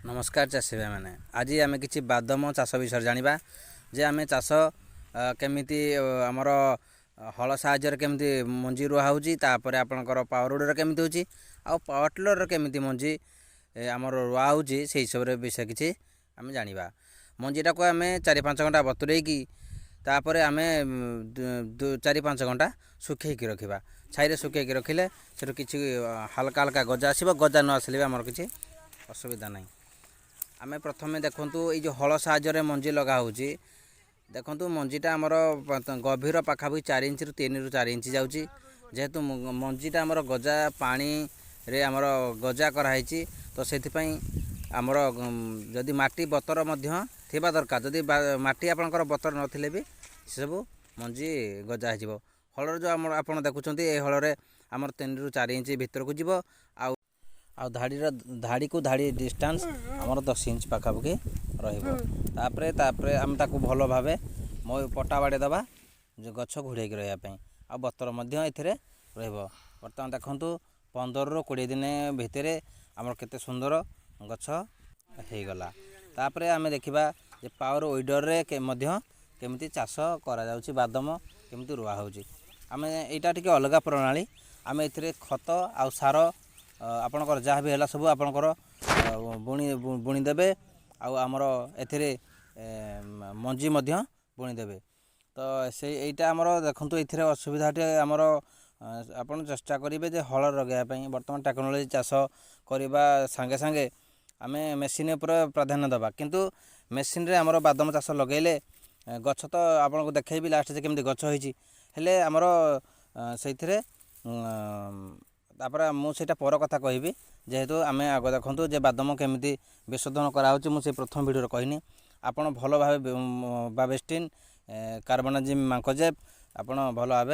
नमस्कार चाषी भाई मैंने आज आम कि बादाम चाष विषय जाना जे आम चाष केमी आमर हल साहाय्य केमी मंजी रुआ होपर आपणकर पावर उडर केमी हो पावर टिलर केमी मंजी आमर रुआ हो सब विषय किसी आम जाना मंजीटा को आम 4-5 घंटा बतुरेकी तापर आम 4-5 घंटा सुखेक रखा छाई सुखेक रखिले से कि हल्का हल्का गजा आसो गजा न आसले आमर किसी असुविधा ना आम प्रथम देखूँ ये हल साहाय्य मंजी लगा देखूँ मंजीटा आमर गभीर पाखापाखि 4 इंच रु 3 रु 4 इंच जाऊँगी जेहेतु मंजीटा आमर गजा पानी रे आमर गजा कराई तो से आमर जदि माटी बतर थिबा दरकार जदि माटी आपणकर बतर नथिले भी सब मंजी गजा हो हलर जो आम आप देखुं ये हल आमर 3 रु 4 इंच भितर को जीव आ धाड़ी को धाड़ी डिस्टेंस आमर 10 इंच पाखापाखि रही आम ताकू भल भाव पटा बाड़े दबा जो गछ घोड़ेक रही आ बतर बर्तमान देखूँ 15 रु 20 दिन भितर आमर केते सुंदर गछ होगला तापर आम देखा पावर विडर रे केमी चाष कर बादाम केमी रुआ हो आम यहाँ टी अलग प्रणाली आम ए खत आ सार आपणकर जहाँ भी है सब आपणकर बुणीदेवे आमर ए मंजी बुणीदेवे तो से यहीटा आमर देखूँ ये असुविधा आमर आपन चेष्टा करेंगे जे हल लगे बर्तमान टेक्नोलोजी चाष करवा सांगे सांगे आम मेसीन पर प्राधान्य दबा किंतु मेसीन रे आमर बादाम चाष लगेले गछ तो आपन को देखेबी लास्ट जे केमती गछ होईची हेले आमर से तापर मुझे पर कथा कहबी जेहेतु आम आग देखूँ जे बादाम केमी विशोधन कराऊँ मुझे प्रथम भिडियो कहनी आपड़ भल भाव बावेस्टिन कार्बोनाजिम मांकोजेब आपड़ भल भाव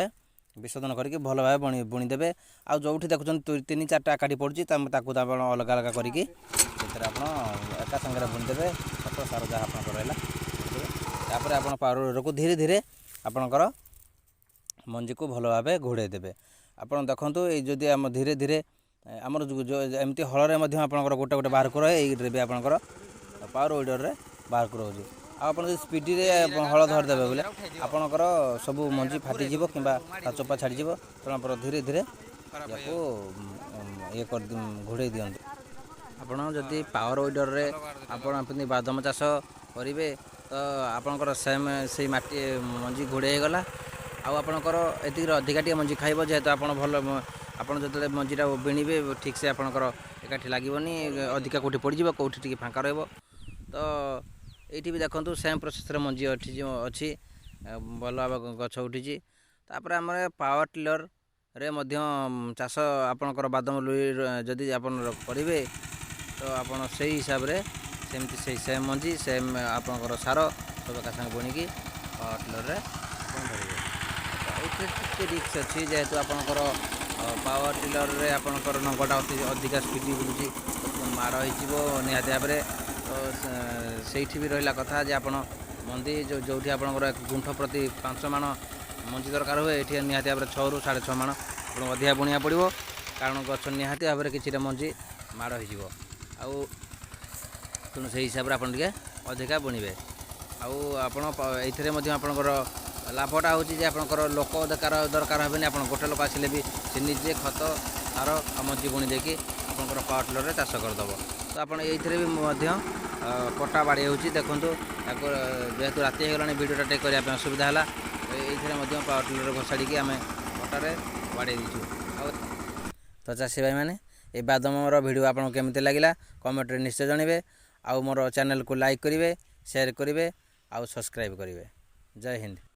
विशोधन करके भल भाव बुणीदेवे आ जो देखुं 3-4टा एकाठी पड़ी अलग अलग करके एका संगे बुणीदेवे खत सार जहाँ आप रहा आप पावर को धीरे धीरे आपणकर मंजी को भल भाव घोड़े देवे आपड़ देखूँ ये जदि आम धीरे धीरे आमर एमती हल आपंकर गोटे गोटे बाहर को रहे ये आपंकर पावर विडर रे बाहर को रोज आप स्पीड हल धरदेवे बोले आपंकर सब मंजी फाटीज कि चोपा छाड़ीज तेनाली धीरे धीरे या घोड़े दिंतु आपड़ जदि पावर विडर रे आपड़ी बादाम चाष करेंगे तो आपंकर सेम से माटी मंजी घोड़े होगला आपणकर ये अधिका टी मंजी खाइब जेहेतु आप भल आप जो मंजीटा बिणवे ठीक से आपंकर एकाठी लगनी अधिका कौटी पड़ज कौटी टी फाँका तो ये भी देखूँ सेम प्रोसेस मंजी अच्छी भल भाव गछ उठी तापर आम पावर टिलर रे चाष आपणकर बादाम लुई जदि आप करेंगे तो आप से हिसाब से सेमती से सेम मंजी सेम आपणकर सार सब एका संगे बुणिकी पावर टिलर रे ये रिक्स अच्छी जेहेतु आपणकर पावर टिलर रे आपणकर नंगटा अधिका स्पीड बुलूची मार हो निहाती भाव में तो से भी रहा कथा जे आप मंदी जो आपंकर गुंठ प्रति 5 माण मंजी दरकार हुए ये निहाती भाव में 6 रु 6.5 माण आपको अधिका बुणिया पड़ो कारण गछ निहाती भाव में कि मंजी माड़ हो तेणु से हिसाब से आपड़े अधिका बुणवे आपणकर लाभटा हूँ आपंकर लोक दरकार हे आप गोटे लोक आसिले भी से निजे खत सार मंजी बुणी देकी आपंकर पावर टिलर चाष करदेव तो आप ये पटा बाड़ी हो देखूँ जेहेतु राति होगा भिडियोटा टेक करने असुविधा है ये पावर टिलर घोषाड़ी आम पटारे बाड़ी दीचु तो चाषी भाई मैंने ये बादाम भिडियो आपको केमी लगे कमेंट निश्चय जनइबे आउ मोर चैनल को लाइक करेंगे शेयर करेंगे आउ सब्सक्राइब करेंगे। जय हिंद।